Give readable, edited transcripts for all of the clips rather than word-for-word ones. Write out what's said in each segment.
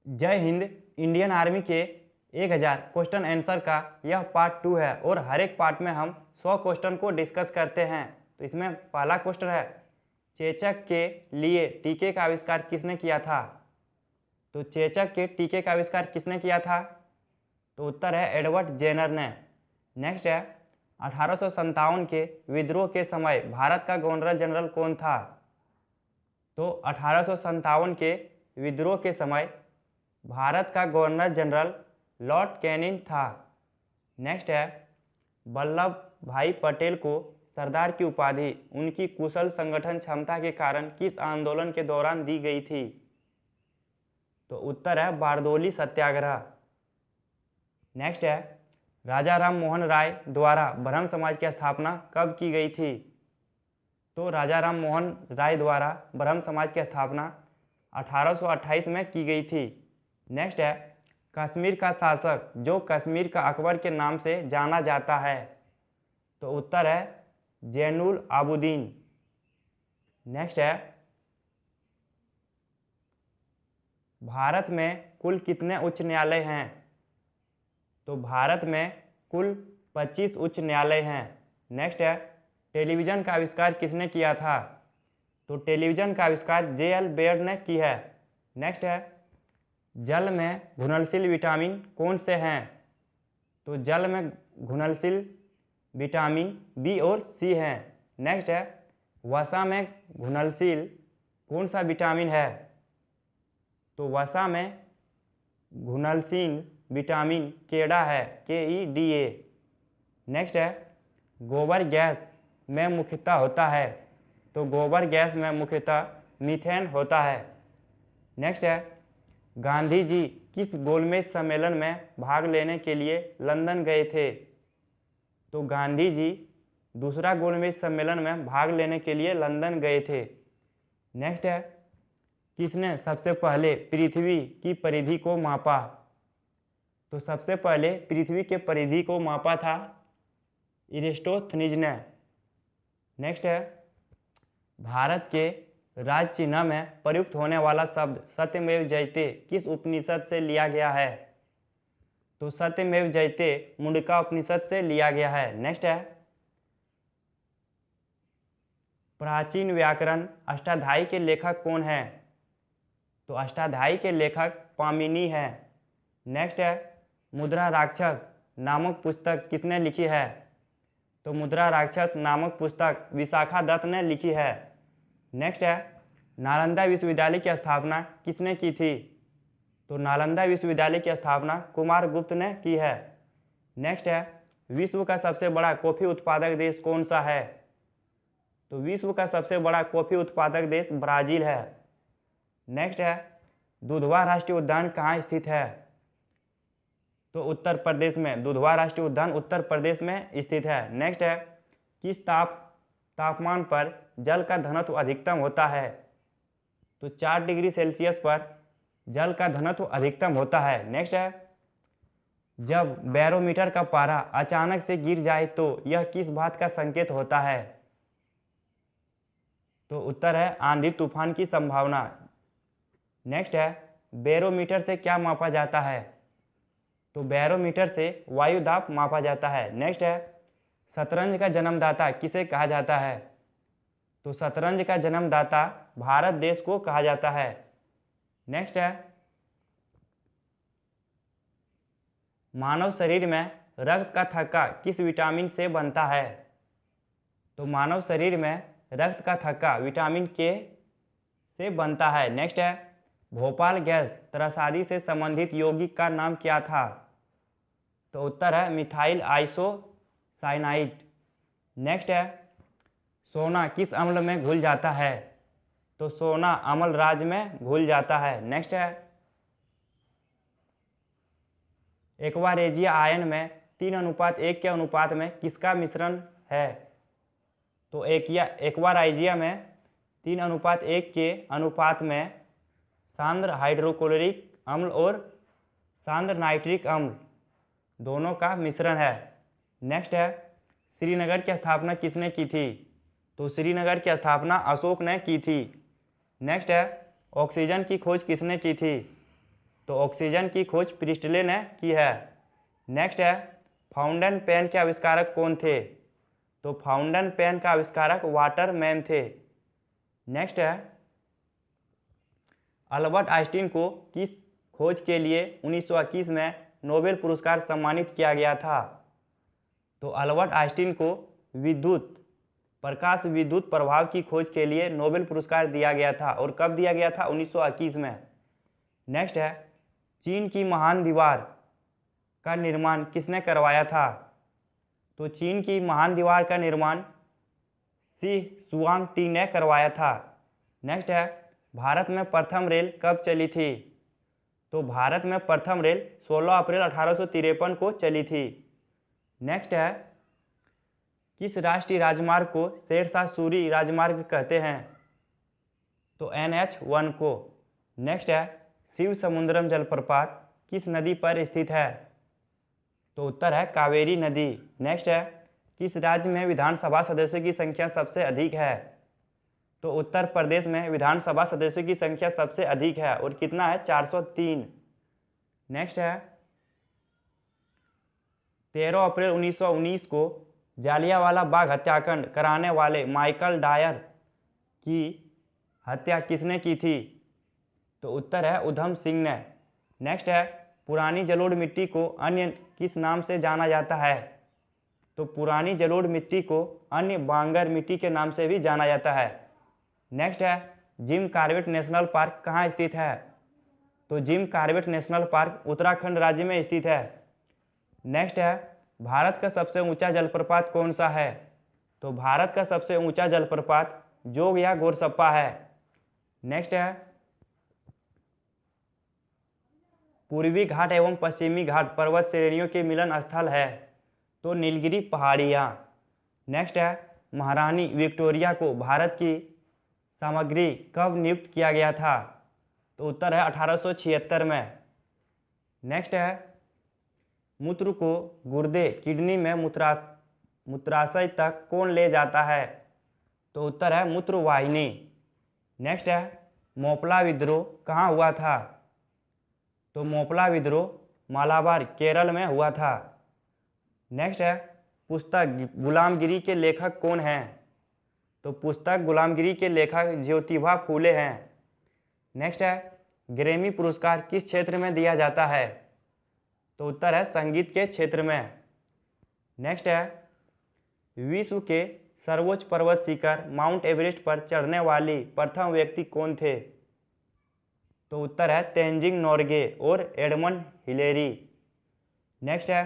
जय Hind. Indian army के 1000 question answer का यह पार्ट 2 है और हर एक पार्ट में हम 100 क्वेश्चन को डिस्कस करते हैं। तो इसमें पहला क्वेश्चन है, चेचक के लिए टीके का आविष्कार किसने किया था? तो चेचक के टीके का आविष्कार किसने किया था? तो उत्तर है एडवर्ड जेनर ने। नेक्स्ट है, 1857 के विद्रोह के समय भारत का गवर्नर जनरल कौन था? तो 1857 के विद्रोह के समय भारत का गवर्नर जनरल लॉर्ड कैनिंग था। नेक्स्ट है, वल्लभ भाई पटेल को सरदार की उपाधि उनकी कुशल संगठन क्षमता के कारण किस आंदोलन के दौरान दी गई थी? तो उत्तर है बारदोली सत्याग्रह। नेक्स्ट है, राजा राम मोहन राय द्वारा ब्रह्म समाज की स्थापना कब की गई थी? तो राजा राम मोहन राय द्वारा ब्रह्म समाज की स्थापना 1828 में की गई थी। नेक्स्ट है, कश्मीर का शासक जो कश्मीर का अकबर के नाम से जाना जाता है? तो उत्तर है जैनुल आबुदीन। नेक्स्ट है, भारत में कुल कितने उच्च न्यायालय हैं? तो भारत में कुल 25 उच्च न्यायालय हैं। नेक्स्ट है, टेलीविज़न का आविष्कार किसने किया था? तो टेलीविज़न का आविष्कार जे.एल. बेयर ने की है। नेक्स्ट है, जल में घुलनशील विटामिन कौन से हैं? तो जल में घुलनशील विटामिन बी और सी हैं। नेक्स्ट है, वसा में घुलनशील कौन सा विटामिन है? तो वसा में घुलनशील विटामिन केड़ा है, KEDA। नेक्स्ट है, गोबर गैस में मुख्यतः होता है? तो गोबर गैस में मुख्यतः मीथेन होता है। नेक्स्ट है, गांधी जी किस गोलमेज सम्मेलन में भाग लेने के लिए लंदन गए थे? तो गांधी जी दूसरा गोलमेज सम्मेलन में भाग लेने के लिए लंदन गए थे। नेक्स्ट है, किसने सबसे पहले पृथ्वी की परिधि को मापा? तो सबसे पहले पृथ्वी के परिधि को मापा था इरेस्टोथनीज ने। नेक्स्ट है, भारत के राज्य चिन्ह में प्रयुक्त होने वाला शब्द सत्यमेव जयते किस उपनिषद से लिया गया है? तो सत्यमेव जयते मुंडका उपनिषद से लिया गया है। नेक्स्ट है, प्राचीन व्याकरण अष्टाध्यायी के लेखक कौन है? तो अष्टाध्यायी के लेखक पामिनी है। नेक्स्ट है, मुद्रा राक्षस नामक पुस्तक किसने लिखी है? तो मुद्रा राक्षस नामक पुस्तक विशाखा दत्त ने लिखी है। नेक्स्ट है, नालंदा विश्वविद्यालय की स्थापना किसने की थी? तो नालंदा विश्वविद्यालय की स्थापना कुमारगुप्त ने की है। नेक्स्ट है, विश्व का सबसे बड़ा कॉफी उत्पादक देश कौन सा है? तो विश्व का सबसे बड़ा कॉफी उत्पादक देश ब्राजील है। नेक्स्ट है, दुधवा राष्ट्रीय उद्यान कहाँ स्थित है? तो उत्तर प्रदेश में। दुधवा राष्ट्रीय उद्यान उत्तर प्रदेश में स्थित है। नेक्स्ट है, किस तापमान पर जल का घनत्व अधिकतम होता है? तो 4 डिग्री सेल्सियस पर जल का घनत्व अधिकतम होता है। नेक्स्ट है, जब बैरोमीटर का पारा अचानक से गिर जाए तो यह किस बात का संकेत होता है? तो उत्तर है आंधी तूफान की संभावना। नेक्स्ट है, बैरोमीटर से क्या मापा जाता है? तो बैरोमीटर से वायु दाब मापा जाता है। नेक्स्ट है, शतरंज का जन्मदाता किसे कहा जाता है? तो शतरंज का जन्मदाता भारत देश को कहा जाता है। नेक्स्ट है, मानव शरीर में रक्त का थक्का किस विटामिन से बनता है? तो मानव शरीर में रक्त का थक्का विटामिन के से बनता है। नेक्स्ट है, भोपाल गैस त्रसादी से संबंधित यौगिक का नाम क्या था? तो उत्तर है मिथाइल आइसोसाइनाइड। नेक्स्ट है, सोना किस अम्ल में घुल जाता है? तो सोना अम्ल राज में घुल जाता है। नेक्स्ट है, एक्वारेजिया आयन में 3:1 के अनुपात में किसका मिश्रण है? तो एक्वाराइजिया में 3:1 के अनुपात में सांद्र हाइड्रोक्लोरिक अम्ल और सांद्र नाइट्रिक अम्ल दोनों का मिश्रण है। नेक्स्ट है, श्रीनगर की स्थापना किसने की थी? तो श्रीनगर की स्थापना अशोक ने की थी। नेक्स्ट है, ऑक्सीजन की खोज किसने की थी? तो ऑक्सीजन की खोज प्रिस्टले ने की है। नेक्स्ट है, फाउंटेन पेन के आविष्कारक कौन थे? तो फाउंटेन पेन का आविष्कारक वाटरमैन थे। नेक्स्ट है, अल्बर्ट आइंस्टीन को किस खोज के लिए 1921 में नोबेल पुरस्कार सम्मानित किया गया था? तो अल्बर्ट आइंस्टीन को प्रकाश विद्युत प्रभाव की खोज के लिए नोबेल पुरस्कार दिया गया था। और कब दिया गया था? 1921 में। नेक्स्ट है, चीन की महान दीवार का निर्माण किसने करवाया था? तो चीन की महान दीवार का निर्माण शी शुआंगटी ने करवाया था। नेक्स्ट है, भारत में प्रथम रेल कब चली थी? तो भारत में प्रथम रेल 16 अप्रैल 1853 को चली थी। नेक्स्ट है, किस राष्ट्रीय राजमार्ग को शेरशाह सूरी राजमार्ग कहते हैं? तो NH1 को। नेक्स्ट है, शिव समुद्रम जलप्रपात किस नदी पर स्थित है? तो उत्तर है कावेरी नदी। नेक्स्ट है, किस राज्य में विधानसभा सदस्यों की संख्या सबसे अधिक है? तो उत्तर प्रदेश में विधानसभा सदस्यों की संख्या सबसे अधिक है और कितना है? 403। नेक्स्ट है, 13 अप्रैल 1919 को जालियांवाला बाग हत्याकांड कराने वाले माइकल डायर की हत्या किसने की थी? तो उत्तर है उधम सिंह ने। नेक्स्ट है, पुरानी जलोढ़ मिट्टी को अन्य किस नाम से जाना जाता है? तो पुरानी जलोढ़ मिट्टी को अन्य बांगर मिट्टी के नाम से भी जाना जाता है। नेक्स्ट है, जिम कॉर्बेट नेशनल पार्क कहाँ स्थित है? तो Jim Corbett national park Uttarakhand राज्य में स्थित है। नेक्स्ट है, भारत का सबसे ऊंचा जलप्रपात कौन सा है? तो भारत का सबसे ऊंचा जलप्रपात जोग या गोरसप्पा है। नेक्स्ट है, पूर्वी घाट एवं पश्चिमी घाट पर्वत श्रेणियों के मिलन स्थल है। तो नीलगिरी पहाड़ियाँ। नेक्स्ट है, महारानी विक्टोरिया को भारत की सामग्री कब नियुक्त किया गया था? तो उत्तर है 1876 में। नेक्स्ट है, मूत्र को गुर्दे किडनी में मूत्राशय तक कौन ले जाता है? तो उत्तर है मूत्रवाहिनी। नेक्स्ट है, मोपला विद्रोह कहाँ हुआ था? तो मोपला विद्रोह मालाबार केरल में हुआ था। नेक्स्ट है, पुस्तक गुलामगिरी के लेखक कौन हैं? तो पुस्तक गुलामगिरी के लेखक ज्योतिबा फूले हैं। नेक्स्ट है, ग्रैमी पुरस्कार किस क्षेत्र में दिया जाता है? तो उत्तर है संगीत के क्षेत्र में। नेक्स्ट है, विश्व के सर्वोच्च पर्वत शिखर माउंट एवरेस्ट पर चढ़ने वाली प्रथम व्यक्ति कौन थे? तो उत्तर है तेंजिंग नोर्गे और एडमंड हिलेरी। नेक्स्ट है,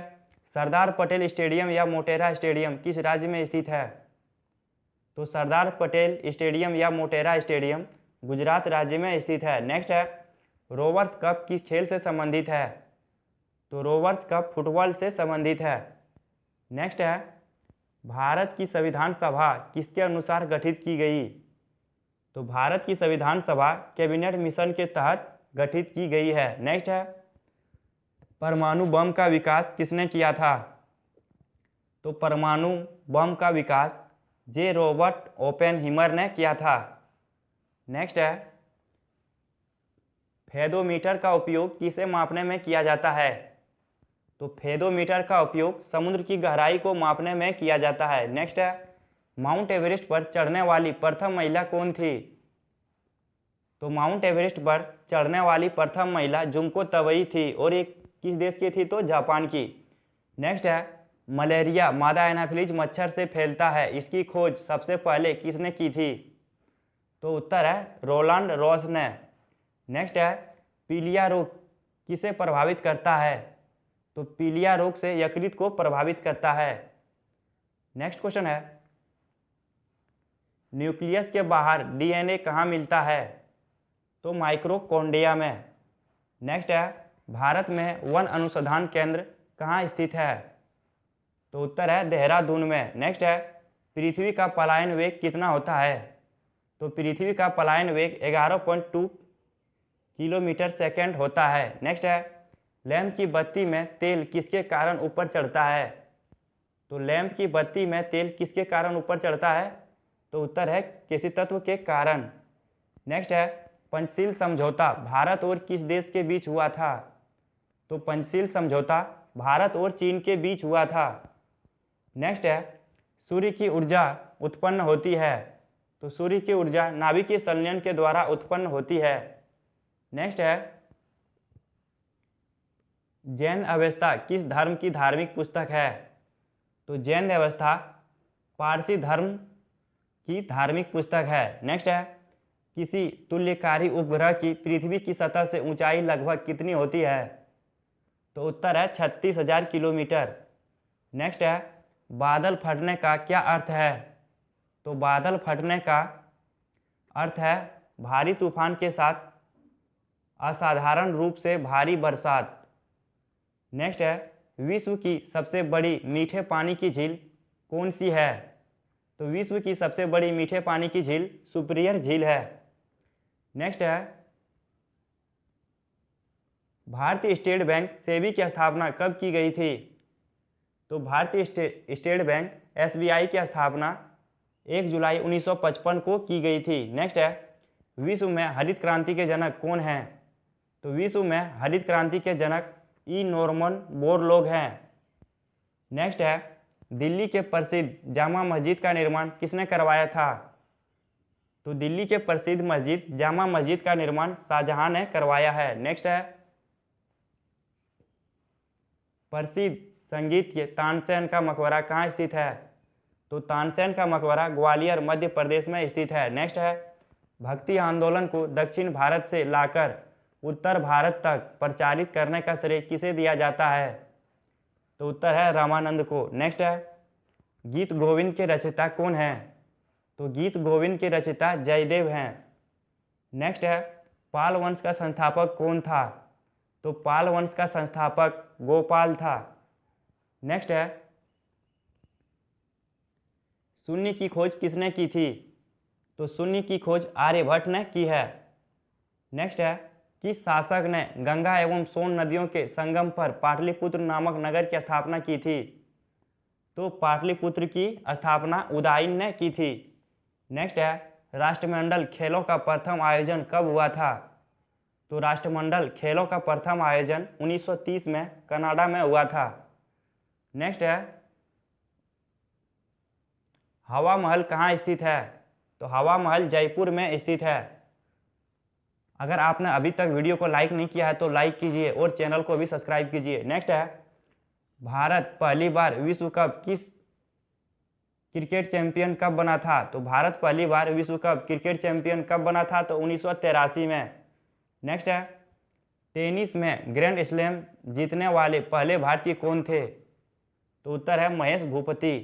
सरदार पटेल स्टेडियम या मोटेरा स्टेडियम किस राज्य में स्थित है? तो सरदार पटेल स्टेडियम या मोटेरा स्टेडियम गुजरात राज्य में स्थित है। नेक्स्ट है, रोवर्स कप किस खेल से संबंधित है? तो रोवर्स कप फुटबॉल से संबंधित है। नेक्स्ट है, भारत की संविधान सभा किसके अनुसार गठित की गई? तो भारत की संविधान सभा कैबिनेट मिशन के तहत गठित की गई है। नेक्स्ट है, परमाणु बम का विकास किसने किया था? तो परमाणु बम का विकास जे रॉबर्ट ओपेनहीमर ने किया था। नेक्स्ट है, फेदोमीटर का उपयोग किसे मापने में किया जाता है? तो फेदोमीटर का उपयोग समुद्र की गहराई को मापने में किया जाता है। नेक्स्ट है, माउंट एवरेस्ट पर चढ़ने वाली प्रथम महिला कौन थी? तो माउंट एवरेस्ट पर चढ़ने वाली प्रथम महिला जुंको तबई थी और एक किस देश की थी? तो जापान की। नेक्स्ट है, मलेरिया मादा एनाफिलीज मच्छर से फैलता है, इसकी खोज सबसे पहले किसने की थी? तो उत्तर है रोलांड रॉस ने। नेक्स्ट है, पीलिया रोग किसे प्रभावित करता है? तो पीलिया रोग से यकृत को प्रभावित करता है। नेक्स्ट क्वेश्चन है, न्यूक्लियस के बाहर डीएनए कहाँ मिलता है? तो माइक्रोकोन्ड्रिया में। नेक्स्ट है, भारत में वन अनुसंधान केंद्र कहाँ स्थित है? तो उत्तर है देहरादून में। नेक्स्ट है, पृथ्वी का पलायन वेग कितना होता है? तो पृथ्वी का पलायन वेग 11.2 किलोमीटर सेकेंड होता है। नेक्स्ट है, लैंप की बत्ती में तेल किसके कारण ऊपर चढ़ता है? तो लैंप की बत्ती में तेल किसके कारण ऊपर चढ़ता है? तो उत्तर है किसी तत्व के कारण। नेक्स्ट है, पंचशील समझौता भारत और किस देश के बीच हुआ था? तो पंचशील समझौता भारत और चीन के बीच हुआ था। नेक्स्ट है, सूर्य की ऊर्जा उत्पन्न होती है। तो सूर्य की ऊर्जा नाभिकीय संलयन के द्वारा उत्पन्न होती है। नेक्स्ट है, जैन अवस्था किस धर्म की धार्मिक पुस्तक है? तो जैन अवस्था पारसी धर्म की धार्मिक पुस्तक है। नेक्स्ट है, किसी तुल्यकारी उपग्रह की पृथ्वी की सतह से ऊंचाई लगभग कितनी होती है? तो उत्तर है 36,000 किलोमीटर। नेक्स्ट है, बादल फटने का क्या अर्थ है? तो बादल फटने का अर्थ है भारी तूफान के साथ असाधारण रूप से भारी बरसात। नेक्स्ट है, विश्व की सबसे बड़ी मीठे पानी की झील कौन सी है? तो विश्व की सबसे बड़ी मीठे पानी की झील सुपीरियर झील है। नेक्स्ट है, भारतीय स्टेट बैंक सेबी की स्थापना कब की गई थी? तो भारतीय स्टेट बैंक एसबीआई की स्थापना 1 जुलाई 1955 को की गई थी। नेक्स्ट है, विश्व में हरित क्रांति के जनक कौन हैं? तो विश्व में हरित क्रांति के जनक ई नॉर्मन बोरलॉग हैं। नेक्स्ट है, दिल्ली के प्रसिद्ध जामा मस्जिद का निर्माण किसने करवाया था? तो दिल्ली के प्रसिद्ध मस्जिद जामा मस्जिद का निर्माण शाहजहां ने करवाया है। नेक्स्ट है, प्रसिद्ध संगीत के तानसेन का मकबरा कहाँ स्थित है? तो तानसेन का मकबरा ग्वालियर मध्य प्रदेश में स्थित है। नेक्स्ट है, भक्ति आंदोलन को दक्षिण भारत से लाकर उत्तर भारत तक प्रचारित करने का श्रेय किसे दिया जाता है? तो उत्तर है रामानंद को। नेक्स्ट है, गीत गोविंद के रचयिता कौन है? तो गीत गोविंद के रचयिता जयदेव हैं। नेक्स्ट है, पाल वंश का संस्थापक कौन था? तो पाल वंश का संस्थापक गोपाल था। नेक्स्ट है, शून्य की खोज किसने की थी? तो शून्य की खोज आर्यभट्ट ने की है। नेक्स्ट है, किस शासक ने गंगा एवं सोन नदियों के संगम पर पाटलिपुत्र नामक नगर की स्थापना की थी? तो पाटलिपुत्र की स्थापना उदयन ने की थी। नेक्स्ट है, राष्ट्रमंडल खेलों का प्रथम आयोजन कब हुआ था? तो राष्ट्रमंडल खेलों का प्रथम आयोजन 1930 में कनाडा में हुआ था। नेक्स्ट है, हवा महल कहाँ स्थित है? तो हवा महल जयपुर में स्थित है। अगर आपने अभी तक वीडियो को लाइक नहीं किया है तो लाइक कीजिए और चैनल को भी सब्सक्राइब कीजिए। नेक्स्ट है, भारत पहली बार विश्व कप किस क्रिकेट चैंपियन कब बना था? तो भारत पहली बार विश्व कप क्रिकेट चैंपियन कब बना था? तो 1983 में। नेक्स्ट है, टेनिस में ग्रैंड स्लैम जीतने वाले पहले भारतीय कौन थे? तो उत्तर है महेश भूपति।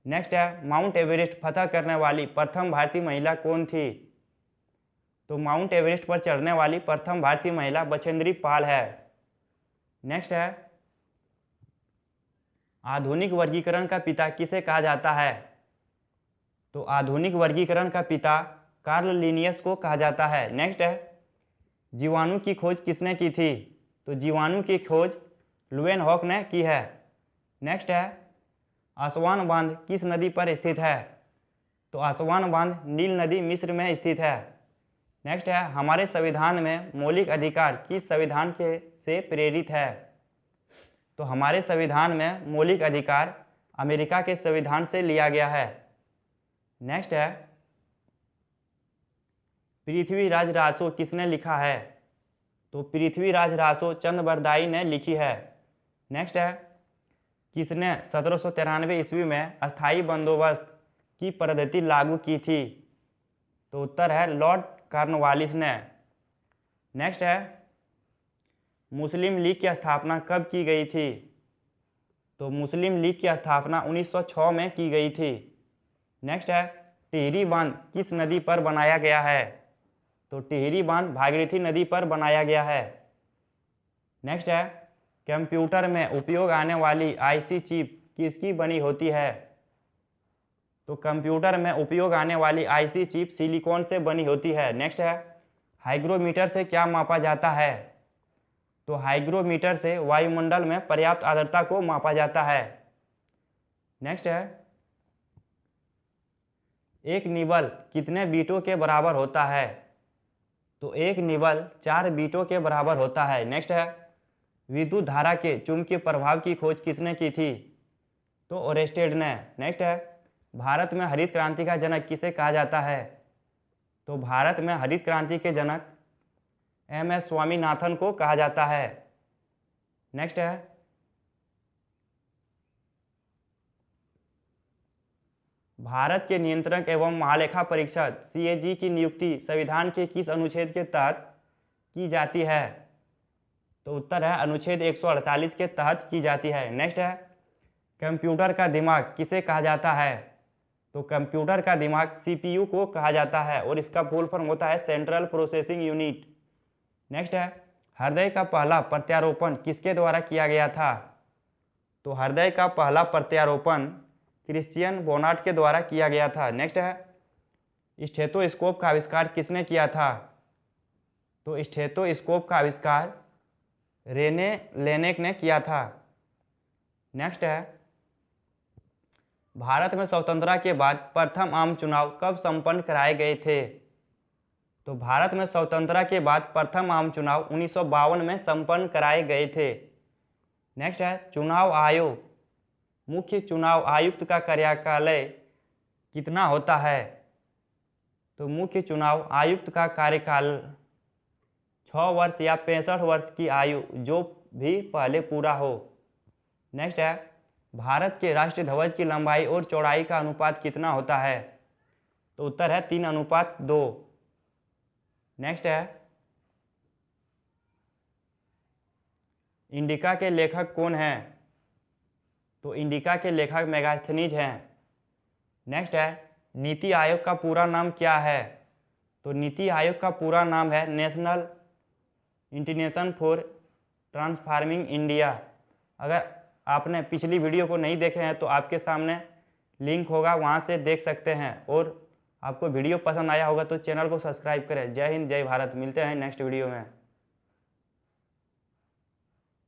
नेक्स्ट है, माउंट एवरेस्ट फतह करने वाली प्रथम भारतीय महिला कौन थी? तो माउंट एवरेस्ट पर चढ़ने वाली प्रथम भारतीय महिला बछेंद्री पाल है। नेक्स्ट है, आधुनिक वर्गीकरण का पिता किसे कहा जाता है? तो आधुनिक वर्गीकरण का पिता कार्ल लिनियस को कहा जाता है। नेक्स्ट है, जीवाणु की खोज किसने की थी? तो जीवाणु की खोज लुएनहॉक ने की है। नेक्स्ट है, आसवान बांध किस नदी पर स्थित है? तो आसवान बांध नील नदी मिस्र में स्थित है। नेक्स्ट है, हमारे संविधान में मौलिक अधिकार किस संविधान के से प्रेरित है? तो हमारे संविधान में मौलिक अधिकार अमेरिका के संविधान से लिया गया है। नेक्स्ट है, पृथ्वीराज रासो किसने लिखा है? तो पृथ्वीराज रासो चंद बरदाई ने लिखी है। नेक्स्ट है, किसने 1793 ईस्वी में अस्थाई बंदोबस्त की पद्धति लागू की थी? तो उत्तर है लॉर्ड कॉर्नवालिस ने। नेक्स्ट है, मुस्लिम लीग की स्थापना कब की गई थी? तो मुस्लिम लीग की स्थापना 1906 में की गई थी। नेक्स्ट है, टिहरी बांध किस नदी पर बनाया गया है? तो टिहरी बांध भागीरथी नदी पर बनाया गया है। नेक्स्ट है, कंप्यूटर में उपयोग आने वाली आईसी चिप किसकी बनी होती है? तो कंप्यूटर में उपयोग आने वाली आईसी चिप सिलिकॉन से बनी होती है। नेक्स्ट है, हाइग्रोमीटर से क्या मापा जाता है? तो हाइग्रोमीटर से वायुमंडल में पर्याप्त आर्द्रता को मापा जाता है। नेक्स्ट है, एक निबल कितने बीटों के बराबर होता है? तो एक निबल 4 बीटों के बराबर होता है। नेक्स्ट है, विद्युत धारा के चुंबकीय प्रभाव की खोज किसने की थी? तो ओरेस्टेड ने। नेक्स्ट है, भारत में हरित क्रांति का जनक किसे कहा जाता है? तो भारत में हरित क्रांति के जनक एम.एस. स्वामीनाथन को कहा जाता है। नेक्स्ट है, भारत के नियंत्रक एवं महालेखा परीक्षक CAG की नियुक्ति संविधान के किस अनुच्छेद के तहत की जाती है? तो उत्तर है अनुच्छेद 148 के तहत की जाती है। नेक्स्ट है, कंप्यूटर का दिमाग किसे कहा जाता है? तो कंप्यूटर का दिमाग CPU को कहा जाता है और इसका फुल फॉर्म होता है सेंट्रल प्रोसेसिंग यूनिट। नेक्स्ट है, हृदय का पहला प्रत्यारोपण किसके द्वारा किया गया था? तो हृदय का पहला प्रत्यारोपण क्रिश्चियन बोनाट के द्वारा किया गया था। नेक्स्ट है, स्टेथोस्कोप का आविष्कार किसने किया था? तो स्टेथोस्कोप का आविष्कार रेने लेनेक ने किया था। नेक्स्ट है, भारत में स्वतंत्रता के बाद प्रथम आम चुनाव कब संपन्न कराए गए थे? तो भारत में स्वतंत्रता के बाद प्रथम आम चुनाव 1952 में संपन्न कराए गए थे। नेक्स्ट है, चुनाव आयोग मुख्य चुनाव आयुक्त का कार्यकाल कितना होता है? तो मुख्य चुनाव आयुक्त का कार्यकाल 6 वर्ष या 65 वर्ष की आयु जो भी पहले पूरा हो। नेक्स्ट है, भारत के राष्ट्रीय ध्वज की लंबाई और चौड़ाई का अनुपात कितना होता है? तो उत्तर है 3:2। नेक्स्ट है, इंडिका के लेखक कौन हैं? तो इंडिका के लेखक मेगास्थनीज हैं। नेक्स्ट है, नीति आयोग का पूरा नाम क्या है? तो नीति आयोग का पूरा नाम है national integration for transforming India. अगर आपने पिछली वीडियो को नहीं देखे हैं तो आपके सामने लिंक होगा, वहां से देख सकते हैं। और आपको वीडियो पसंद आया होगा तो चैनल को सब्सक्राइब करें। जय हिंद, जय भारत। मिलते हैं नेक्स्ट वीडियो में।